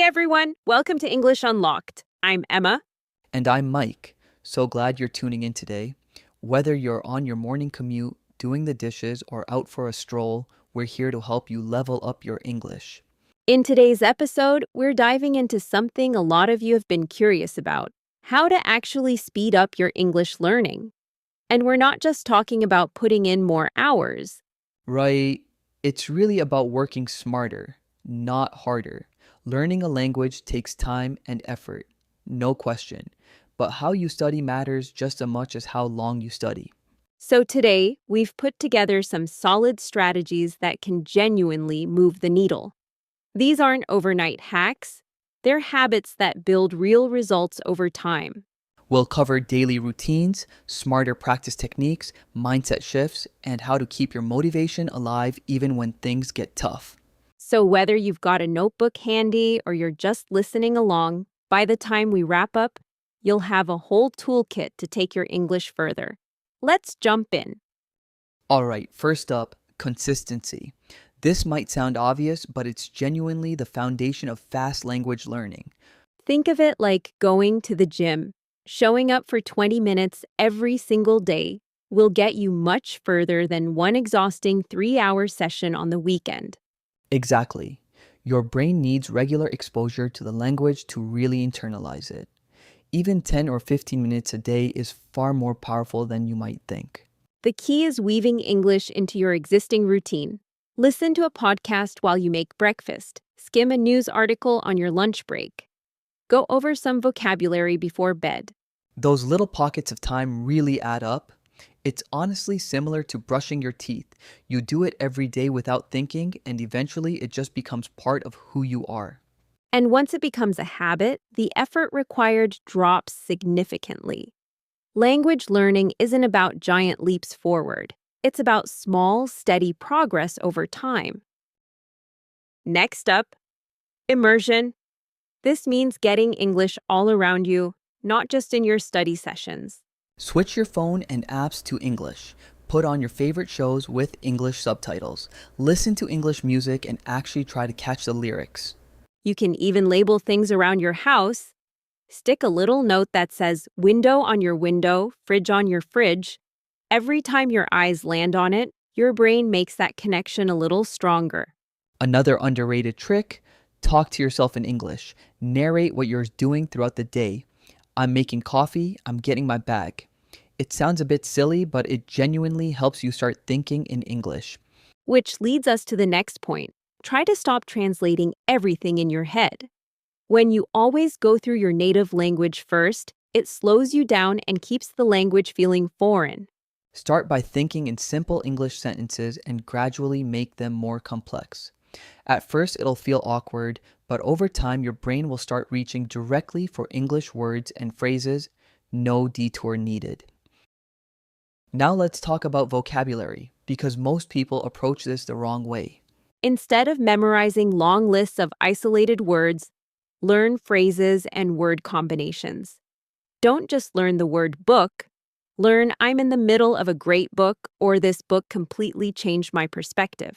everyone, welcome to English Unlocked. I'm Emma. And I'm Mike. So glad you're tuning in today. Whether you're on your morning commute, doing the dishes, or out for a stroll, we're here to help you level up your English. In today's episode, we're diving into something a lot of you have been curious about: how to actually speed up your English learning. And we're not just talking about putting in more hours. Right? It's really about working smarter, not harder. Learning a language takes time and effort, no question. But how you study matters just as much as how long you study. So today, we've put together some solid strategies that can genuinely move the needle. These aren't overnight hacks, they're habits that build real results over time. We'll cover daily routines, smarter practice techniques, mindset shifts, and how to keep your motivation alive even when things get tough. So whether you've got a notebook handy or you're just listening along, by the time we wrap up, you'll have a whole toolkit to take your English further. Let's jump in. All right, first up, consistency. This might sound obvious, but it's genuinely the foundation of fast language learning. Think of it like going to the gym. Showing up for 20 minutes every single day will get you much further than one exhausting 3-hour session on the weekend. Exactly. Your brain needs regular exposure to the language to really internalize it. Even 10 or 15 minutes a day is far more powerful than you might think. The key is weaving English into your existing routine. Listen to a podcast while you make breakfast. Skim a news article on your lunch break. Go over some vocabulary before bed. Those little pockets of time really add up. It's honestly similar to brushing your teeth. You do it every day without thinking, and eventually it just becomes part of who you are. And once it becomes a habit, the effort required drops significantly. Language learning isn't about giant leaps forward. It's about small, steady progress over time. Next up, immersion. This means getting English all around you, not just in your study sessions. Switch your phone and apps to English. Put on your favorite shows with English subtitles. Listen to English music and actually try to catch the lyrics. You can even label things around your house. Stick a little note that says window on your window, fridge on your fridge. Every time your eyes land on it, your brain makes that connection a little stronger. Another underrated trick: talk to yourself in English. Narrate what you're doing throughout the day. I'm making coffee, I'm getting my bag. It sounds a bit silly, but it genuinely helps you start thinking in English. Which leads us to the next point. Try to stop translating everything in your head. When you always go through your native language first, it slows you down and keeps the language feeling foreign. Start by thinking in simple English sentences and gradually make them more complex. At first, it'll feel awkward, but over time, your brain will start reaching directly for English words and phrases, no detour needed. Now let's talk about vocabulary, because most people approach this the wrong way. Instead of memorizing long lists of isolated words, learn phrases and word combinations. Don't just learn the word book. Learn I'm in the middle of a great book, or this book completely changed my perspective.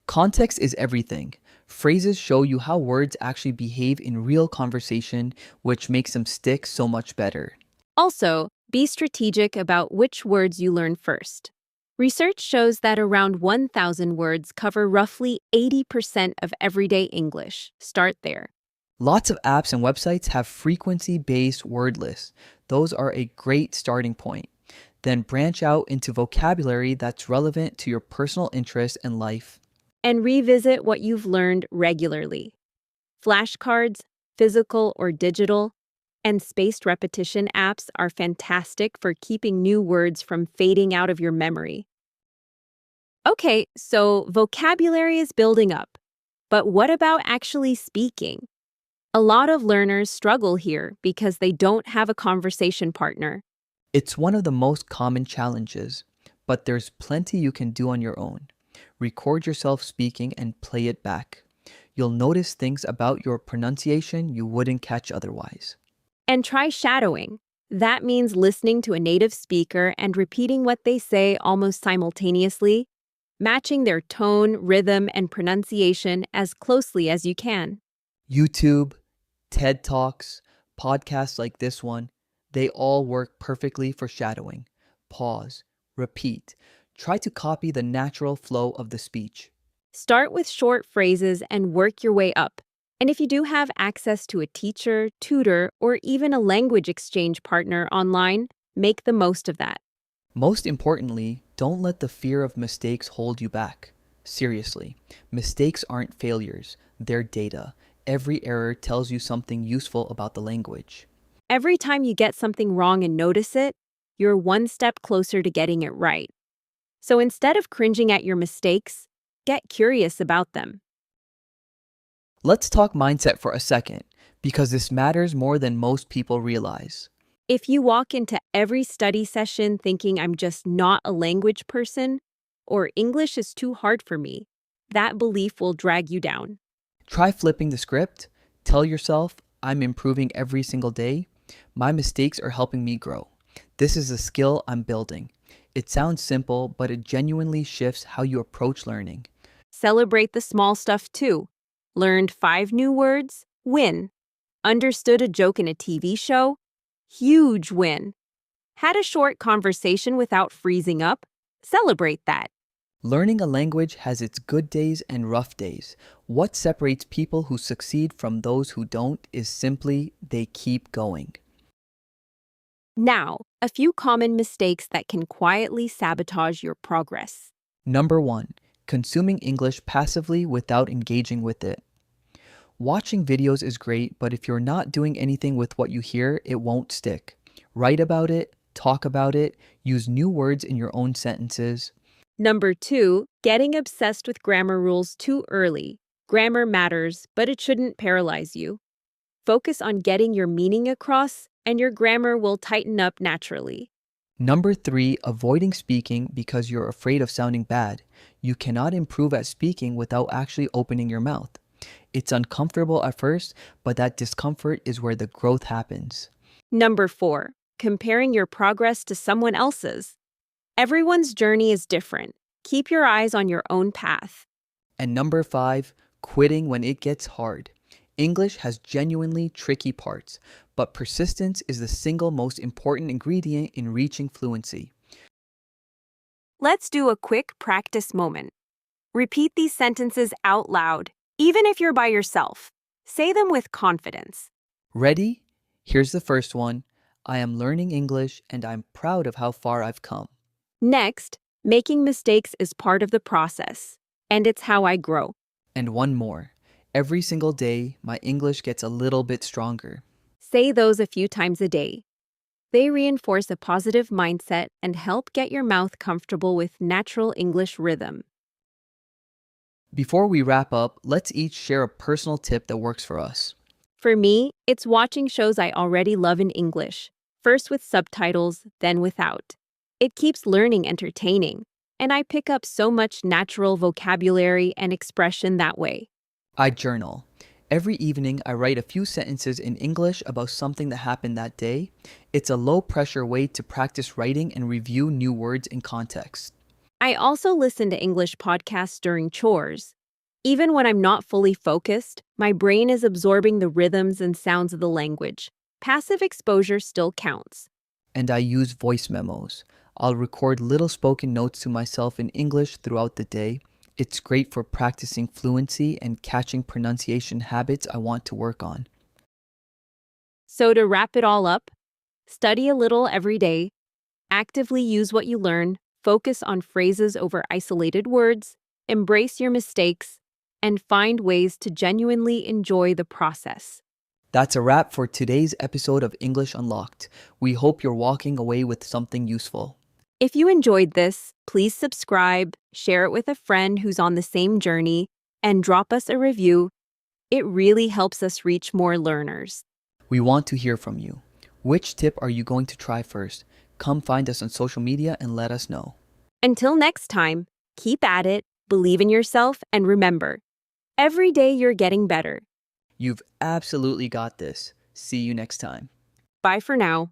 Context is everything. Phrases show you how words actually behave in real conversation, which makes them stick so much better. Also, be strategic about which words you learn first. Research shows that around 1,000 words cover roughly 80% of everyday English. Start there. Lots of apps and websites have frequency-based word lists. Those are a great starting point. Then branch out into vocabulary that's relevant to your personal interests and life. And revisit what you've learned regularly. Flashcards, physical or digital, and spaced repetition apps are fantastic for keeping new words from fading out of your memory. Okay, so vocabulary is building up. But what about actually speaking? A lot of learners struggle here because they don't have a conversation partner. It's one of the most common challenges, but there's plenty you can do on your own. Record yourself speaking and play it back. You'll notice things about your pronunciation you wouldn't catch otherwise. And try shadowing. That means listening to a native speaker and repeating what they say almost simultaneously, matching their tone, rhythm, and pronunciation as closely as you can. YouTube, TED Talks, podcasts like this one, they all work perfectly for shadowing. Pause, repeat. Try to copy the natural flow of the speech. Start with short phrases and work your way up. And if you do have access to a teacher, tutor, or even a language exchange partner online, make the most of that. Most importantly, don't let the fear of mistakes hold you back. Seriously, mistakes aren't failures, they're data. Every error tells you something useful about the language. Every time you get something wrong and notice it, you're one step closer to getting it right. So instead of cringing at your mistakes, get curious about them. Let's talk mindset for a second, because this matters more than most people realize. If you walk into every study session thinking I'm just not a language person, or English is too hard for me, that belief will drag you down. Try flipping the script. Tell yourself, I'm improving every single day. My mistakes are helping me grow. This is a skill I'm building. It sounds simple, but it genuinely shifts how you approach learning. Celebrate the small stuff too. Learned 5 new words? Win. Understood a joke in a TV show? Huge win. Had a short conversation without freezing up? Celebrate that. Learning a language has its good days and rough days. What separates people who succeed from those who don't is simply they keep going. Now, a few common mistakes that can quietly sabotage your progress. Number 1. Consuming English passively without engaging with it. Watching videos is great, but if you're not doing anything with what you hear, it won't stick. Write about it, talk about it, use new words in your own sentences. Number 2, getting obsessed with grammar rules too early. Grammar matters, but it shouldn't paralyze you. Focus on getting your meaning across, and your grammar will tighten up naturally. Number 3, avoiding speaking because you're afraid of sounding bad. You cannot improve at speaking without actually opening your mouth. It's uncomfortable at first, but that discomfort is where the growth happens. Number 4, comparing your progress to someone else's. Everyone's journey is different. Keep your eyes on your own path. And number 5, quitting when it gets hard. English has genuinely tricky parts, but persistence is the single most important ingredient in reaching fluency. Let's do a quick practice moment. Repeat these sentences out loud, even if you're by yourself. Say them with confidence. Ready? Here's the first one. I am learning English and I'm proud of how far I've come. Next, making mistakes is part of the process, and it's how I grow. And one more. Every single day, my English gets a little bit stronger. Say those a few times a day. They reinforce a positive mindset and help get your mouth comfortable with natural English rhythm. Before we wrap up, let's each share a personal tip that works for us. For me, it's watching shows I already love in English, first with subtitles, then without. It keeps learning entertaining, and I pick up so much natural vocabulary and expression that way. I journal. Every evening, I write a few sentences in English about something that happened that day. It's a low-pressure way to practice writing and review new words in context. I also listen to English podcasts during chores. Even when I'm not fully focused, my brain is absorbing the rhythms and sounds of the language. Passive exposure still counts. And I use voice memos. I'll record little spoken notes to myself in English throughout the day. It's great for practicing fluency and catching pronunciation habits I want to work on. So to wrap it all up, study a little every day, actively use what you learn, focus on phrases over isolated words, embrace your mistakes, and find ways to genuinely enjoy the process. That's a wrap for today's episode of English Unlocked. We hope you're walking away with something useful. If you enjoyed this, please subscribe, share it with a friend who's on the same journey, and drop us a review. It really helps us reach more learners. We want to hear from you. Which tip are you going to try first? Come find us on social media and let us know. Until next time, keep at it, believe in yourself, and remember, every day you're getting better. You've absolutely got this. See you next time. Bye for now.